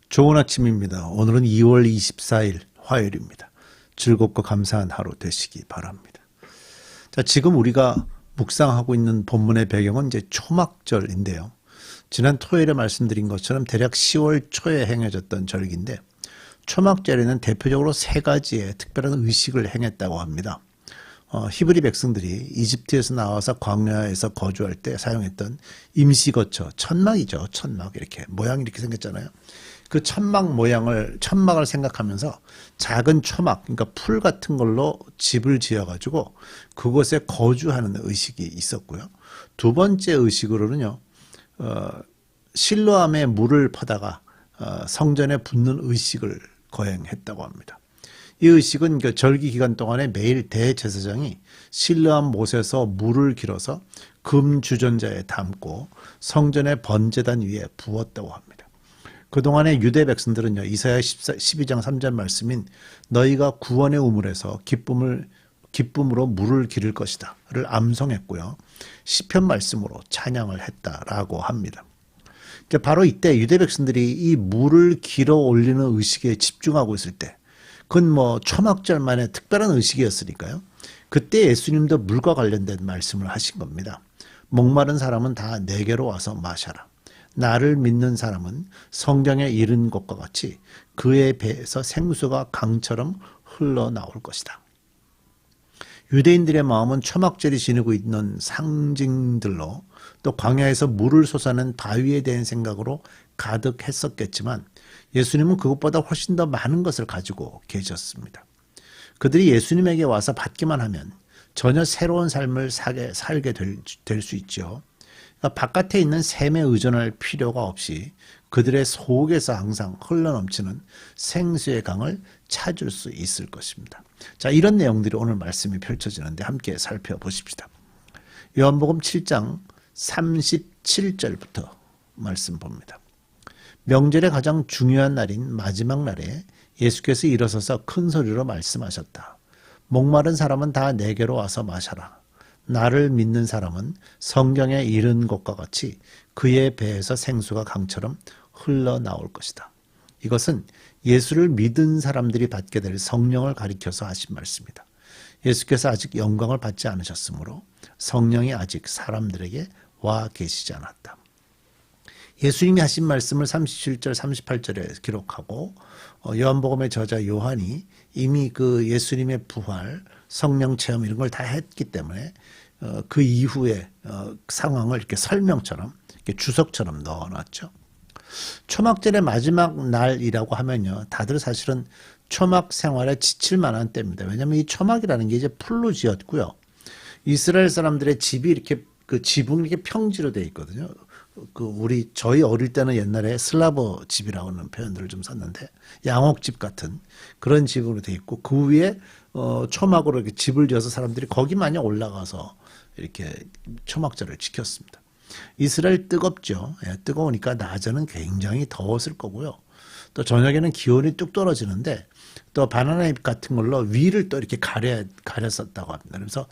좋은 아침입니다. 오늘은 2월 24일 화요일입니다. 즐겁고 감사한 하루 되시기 바랍니다. 자, 지금 우리가 묵상하고 있는 본문의 배경은 이제 초막절인데요. 지난 토요일에 말씀드린 것처럼 대략 10월 초에 행해졌던 절기인데, 초막절에는 대표적으로 세 가지의 특별한 의식을 행했다고 합니다. 히브리 백성들이 이집트에서 나와서 광야에서 거주할 때 사용했던 임시거처, 천막이죠. 천막, 이렇게 모양이 이렇게 생겼잖아요. 그 천막을 생각하면서 작은 초막, 그러니까 풀 같은 걸로 집을 지어가지고 그곳에 거주하는 의식이 있었고요. 두 번째 의식으로는요, 실로암에 물을 퍼다가 성전에 붓는 의식을 거행했다고 합니다. 이 의식은 그 절기 기간 동안에 매일 대제사장이 실로암 못에서 물을 길어서 금 주전자에 담고 성전의 번제단 위에 부었다고 합니다. 그동안의 유대 백성들은요, 이사야 12장 3절 말씀인 너희가 구원의 우물에서 기쁨으로 물을 기를 것이다를 암송했고요. 시편 말씀으로 찬양을 했다라고 합니다. 바로 이때 유대 백성들이 이 물을 길어 올리는 의식에 집중하고 있을 때, 그건 초막절만의 특별한 의식이었으니까요. 그때 예수님도 물과 관련된 말씀을 하신 겁니다. 목마른 사람은 다 내게로 와서 마셔라. 나를 믿는 사람은 성경에 이른 것과 같이 그의 배에서 생수가 강처럼 흘러나올 것이다. 유대인들의 마음은 초막절이 지니고 있는 상징들로, 또 광야에서 물을 솟아낸 바위에 대한 생각으로 가득했었겠지만, 예수님은 그것보다 훨씬 더 많은 것을 가지고 계셨습니다. 그들이 예수님에게 와서 받기만 하면 전혀 새로운 삶을 살게 될 수 있죠. 그러니까 바깥에 있는 샘에 의존할 필요가 없이 그들의 속에서 항상 흘러넘치는 생수의 강을 찾을 수 있을 것입니다. 자, 이런 내용들이 오늘 말씀이 펼쳐지는데 함께 살펴보십시다. 요한복음 7장 37절부터 말씀 봅니다. 명절의 가장 중요한 날인 마지막 날에 예수께서 일어서서 큰 소리로 말씀하셨다. 목마른 사람은 다 내게로 와서 마셔라. 나를 믿는 사람은 성경에 이른 것과 같이 그의 배에서 생수가 강처럼 흘러나올 것이다. 이것은 예수를 믿은 사람들이 받게 될 성령을 가리켜서 하신 말씀이다. 예수께서 아직 영광을 받지 않으셨으므로 성령이 아직 사람들에게 와 계시지 않았다. 예수님이 하신 말씀을 37절, 38절에 기록하고, 요한복음의 저자 요한이 이미 그 예수님의 부활, 성령 체험 이런 걸 다 했기 때문에 그 이후의 상황을 이렇게 설명처럼, 이렇게 주석처럼 넣어놨죠. 초막절의 마지막 날이라고 하면요, 다들 사실은 초막 생활에 지칠 만한 때입니다. 왜냐하면 이 초막이라는 게 이제 풀로 지었고요. 이스라엘 사람들의 집이 이렇게 그 지붕이 이렇게 평지로 되어 있거든요. 저희 어릴 때는 옛날에 슬라브 집이라고 하는 표현들을 좀 썼는데, 양옥집 같은 그런 집으로 되어 있고, 그 위에 초막으로 이렇게 집을 지어서 사람들이 거기만이 올라가서 이렇게 초막절을 지켰습니다. 이스라엘 뜨겁죠. 뜨거우니까 낮에는 굉장히 더웠을 거고요. 또 저녁에는 기온이 뚝 떨어지는데, 또 바나나 잎 같은 걸로 위를 또 이렇게 가렸었다고 합니다. 그래서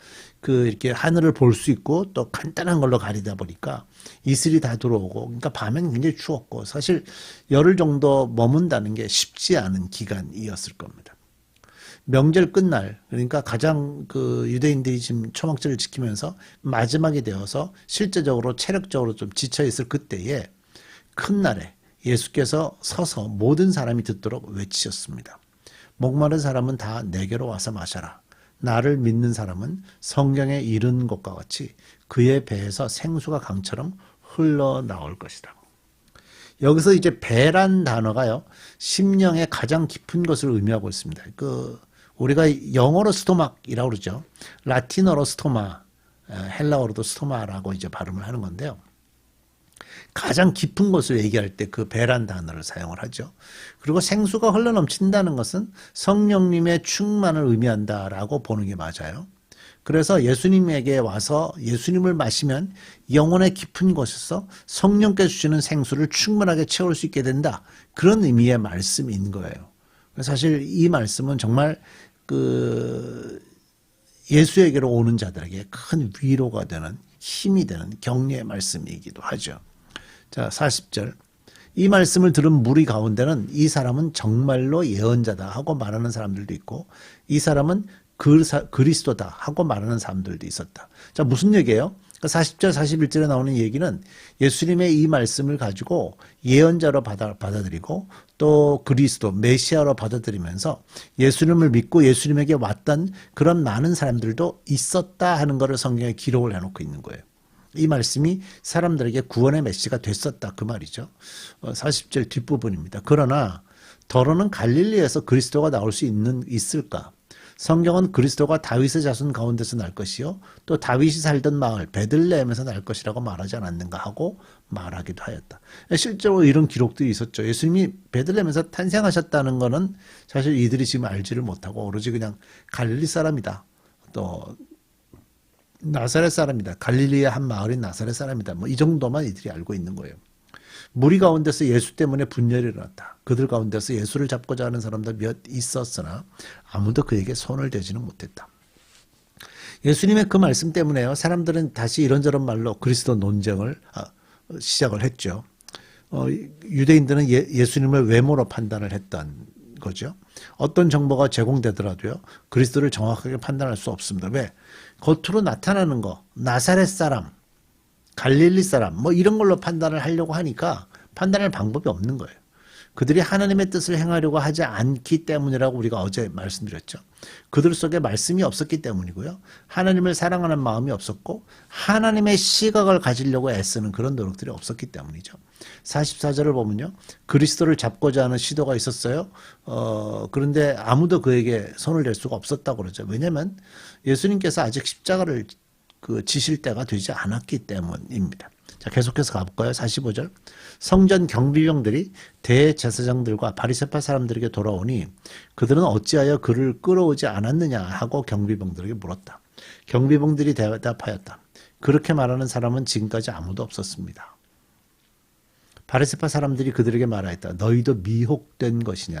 이렇게 하늘을 볼 수 있고, 또 간단한 걸로 가리다 보니까 이슬이 다 들어오고, 그러니까 밤엔 굉장히 추웠고, 사실 열흘 정도 머문다는 게 쉽지 않은 기간이었을 겁니다. 명절 끝날, 그러니까 가장 유대인들이 지금 초막절을 지키면서 마지막이 되어서 실제적으로 체력적으로 좀 지쳐 있을 그때에 큰 날에 예수께서 서서 모든 사람이 듣도록 외치셨습니다. 목마른 사람은 다 내게로 와서 마셔라. 나를 믿는 사람은 성경에 이른 것과 같이 그의 배에서 생수가 강처럼 흘러나올 것이다. 여기서 이제 배란 단어가요, 심령의 가장 깊은 것을 의미하고 있습니다. 우리가 영어로 스토막이라고 그러죠. 라틴어로 스토마, 헬라어로도 스토마라고 이제 발음을 하는 건데요. 가장 깊은 것을 얘기할 때 그 배란 단어를 사용을 하죠. 그리고 생수가 흘러넘친다는 것은 성령님의 충만을 의미한다라고 보는 게 맞아요. 그래서 예수님에게 와서 예수님을 마시면 영혼의 깊은 곳에서 성령께서 주시는 생수를 충분하게 채울 수 있게 된다. 그런 의미의 말씀인 거예요. 사실 이 말씀은 정말 예수에게로 오는 자들에게 큰 위로가 되는, 힘이 되는 격려의 말씀이기도 하죠. 자, 40절. 이 말씀을 들은 무리 가운데는 이 사람은 정말로 예언자다 하고 말하는 사람들도 있고 이 사람은 그리스도다 하고 말하는 사람들도 있었다. 자, 무슨 얘기예요? 40절, 41절에 나오는 얘기는 예수님의 이 말씀을 가지고 예언자로 받아들이고 또 그리스도, 메시아로 받아들이면서 예수님을 믿고 예수님에게 왔던 그런 많은 사람들도 있었다 하는 것을 성경에 기록을 해놓고 있는 거예요. 이 말씀이 사람들에게 구원의 메시지가 됐었다 그 말이죠. 40절 뒷부분입니다. 그러나 더러는 갈릴리에서 그리스도가 나올 수 있을까? 성경은 그리스도가 다윗의 자손 가운데서 날 것이요 또 다윗이 살던 마을 베들레헴에서 날 것이라고 말하지 않았는가 하고 말하기도 하였다. 실제로 이런 기록들이 있었죠. 예수님이 베들레헴에서 탄생하셨다는 것은 사실 이들이 지금 알지를 못하고 오로지 그냥 갈릴리 사람이다. 또 나사렛 사람이다. 갈릴리의 한 마을인 나사렛 사람이다. 뭐 이 정도만 이들이 알고 있는 거예요. 무리 가운데서 예수 때문에 분열이 일어났다. 그들 가운데서 예수를 잡고자 하는 사람들 몇 있었으나 아무도 그에게 손을 대지는 못했다. 예수님의 그 말씀 때문에요. 사람들은 다시 이런저런 말로 그리스도 논쟁을 시작을 했죠. 유대인들은 예수님을 외모로 판단을 했던 거죠. 어떤 정보가 제공되더라도요. 그리스도를 정확하게 판단할 수 없습니다. 왜? 겉으로 나타나는 거, 나사렛 사람, 갈릴리 사람 뭐 이런 걸로 판단을 하려고 하니까 판단할 방법이 없는 거예요. 그들이 하나님의 뜻을 행하려고 하지 않기 때문이라고 우리가 어제 말씀드렸죠. 그들 속에 말씀이 없었기 때문이고요. 하나님을 사랑하는 마음이 없었고 하나님의 시각을 가지려고 애쓰는 그런 노력들이 없었기 때문이죠. 44절을 보면요. 그리스도를 잡고자 하는 시도가 있었어요. 그런데 아무도 그에게 손을 댈 수가 없었다고 그러죠. 왜냐하면 예수님께서 아직 십자가를 지실 때가 되지 않았기 때문입니다. 자, 계속해서 가볼까요? 45절. 성전 경비병들이 대제사장들과 바리새파 사람들에게 돌아오니 그들은 어찌하여 그를 끌어오지 않았느냐 하고 경비병들에게 물었다. 경비병들이 대답하였다. 그렇게 말하는 사람은 지금까지 아무도 없었습니다. 바리새파 사람들이 그들에게 말하였다. 너희도 미혹된 것이냐.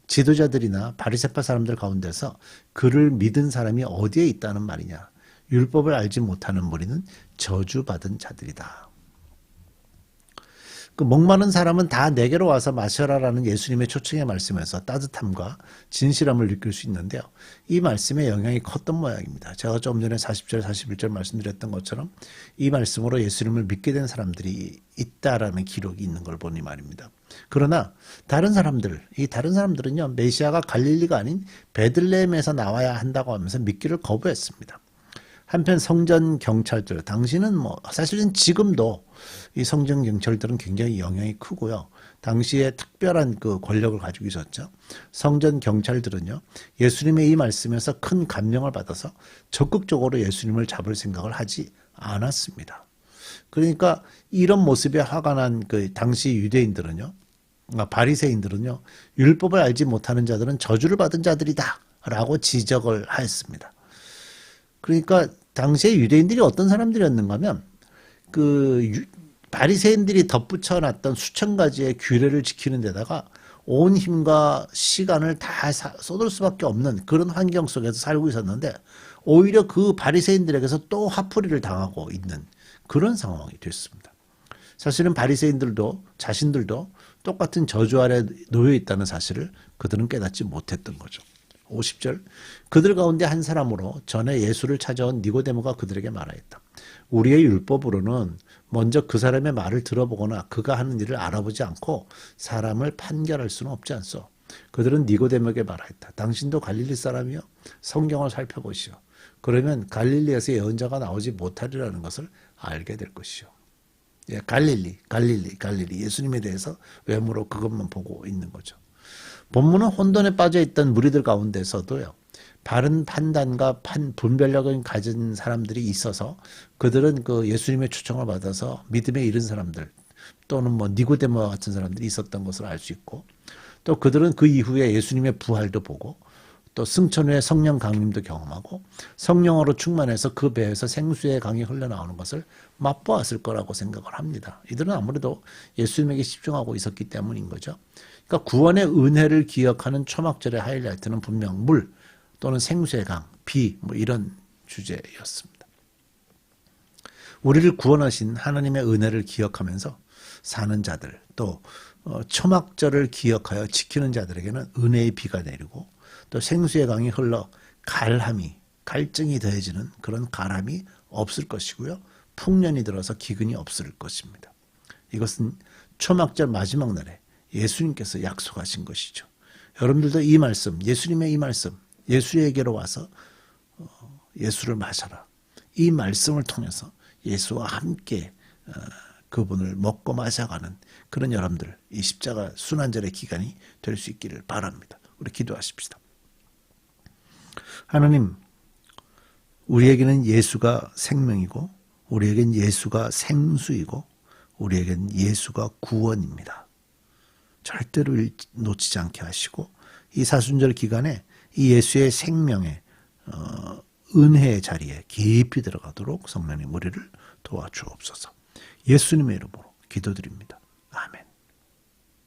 지도자들이나 바리새파 사람들 가운데서 그를 믿은 사람이 어디에 있다는 말이냐. 율법을 알지 못하는 무리는 저주받은 자들이다. 그 목마른 사람은 다 내게로 와서 마셔라라는 예수님의 초청의 말씀에서 따뜻함과 진실함을 느낄 수 있는데요. 이 말씀의 영향이 컸던 모양입니다. 제가 좀 전에 40절, 41절 말씀드렸던 것처럼 이 말씀으로 예수님을 믿게 된 사람들이 있다라는 기록이 있는 걸 보니 말입니다. 그러나 다른 사람들은요. 메시아가 갈릴리가 아닌 베들레헴에서 나와야 한다고 하면서 믿기를 거부했습니다. 한편 성전 경찰들, 당시는 사실은 지금도 이 성전 경찰들은 굉장히 영향이 크고요. 당시에 특별한 그 권력을 가지고 있었죠. 성전 경찰들은요, 예수님의 이 말씀에서 큰 감명을 받아서 적극적으로 예수님을 잡을 생각을 하지 않았습니다. 그러니까 이런 모습에 화가 난 그 당시 유대인들은요, 바리새인들은요, 율법을 알지 못하는 자들은 저주를 받은 자들이다 라고 지적을 하였습니다. 그러니까 당시에 유대인들이 어떤 사람들이었는가 하면 바리새인들이 덧붙여 놨던 수천 가지의 규례를 지키는 데다가 온 힘과 시간을 다 쏟을 수밖에 없는 그런 환경 속에서 살고 있었는데 오히려 그 바리새인들에게서 또 화풀이를 당하고 있는 그런 상황이 됐습니다. 사실은 바리새인들도 자신들도 똑같은 저주 아래 놓여 있다는 사실을 그들은 깨닫지 못했던 거죠. 50절. 그들 가운데 한 사람으로 전에 예수를 찾아온 니고데모가 그들에게 말하였다. 우리의 율법으로는 먼저 그 사람의 말을 들어보거나 그가 하는 일을 알아보지 않고 사람을 판결할 수는 없지 않소. 그들은 니고데모에게 말하였다. 당신도 갈릴리 사람이요? 성경을 살펴보시오. 그러면 갈릴리에서 예언자가 나오지 못하리라는 것을 알게 될 것이오. 예, 갈릴리. 예수님에 대해서 외모로 그것만 보고 있는 거죠. 본문은 혼돈에 빠져있던 무리들 가운데서도요. 바른 판단과 분별력을 가진 사람들이 있어서 그들은 그 예수님의 초청을 받아서 믿음에 이른 사람들 또는 니고데모와 같은 사람들이 있었던 것을 알 수 있고 또 그들은 그 이후에 예수님의 부활도 보고 또 승천 후에 성령 강림도 경험하고 성령으로 충만해서 그 배에서 생수의 강이 흘러나오는 것을 맛보았을 거라고 생각을 합니다. 이들은 아무래도 예수님에게 집중하고 있었기 때문인 거죠. 그러니까 구원의 은혜를 기억하는 초막절의 하이라이트는 분명 물 또는 생수의 강, 비 이런 주제였습니다. 우리를 구원하신 하나님의 은혜를 기억하면서 사는 자들, 또 초막절을 기억하여 지키는 자들에게는 은혜의 비가 내리고 또 생수의 강이 흘러 갈증이 더해지는 그런 가람이 없을 것이고요. 풍년이 들어서 기근이 없을 것입니다. 이것은 초막절 마지막 날에 예수님께서 약속하신 것이죠. 여러분들도 이 말씀, 예수님의 이 말씀, 예수에게로 와서 예수를 마셔라. 이 말씀을 통해서 예수와 함께 그분을 먹고 마셔가는 그런 여러분들, 이 십자가 순환절의 기간이 될 수 있기를 바랍니다. 우리 기도하십시다. 하나님, 우리에게는 예수가 생명이고 우리에겐 예수가 생수이고 우리에겐 예수가 구원입니다. 절대로 놓치지 않게 하시고 이 사순절 기간에 이 예수의 생명의 은혜의 자리에 깊이 들어가도록 성령님 우리를 도와주옵소서. 예수님의 이름으로 기도드립니다. 아멘.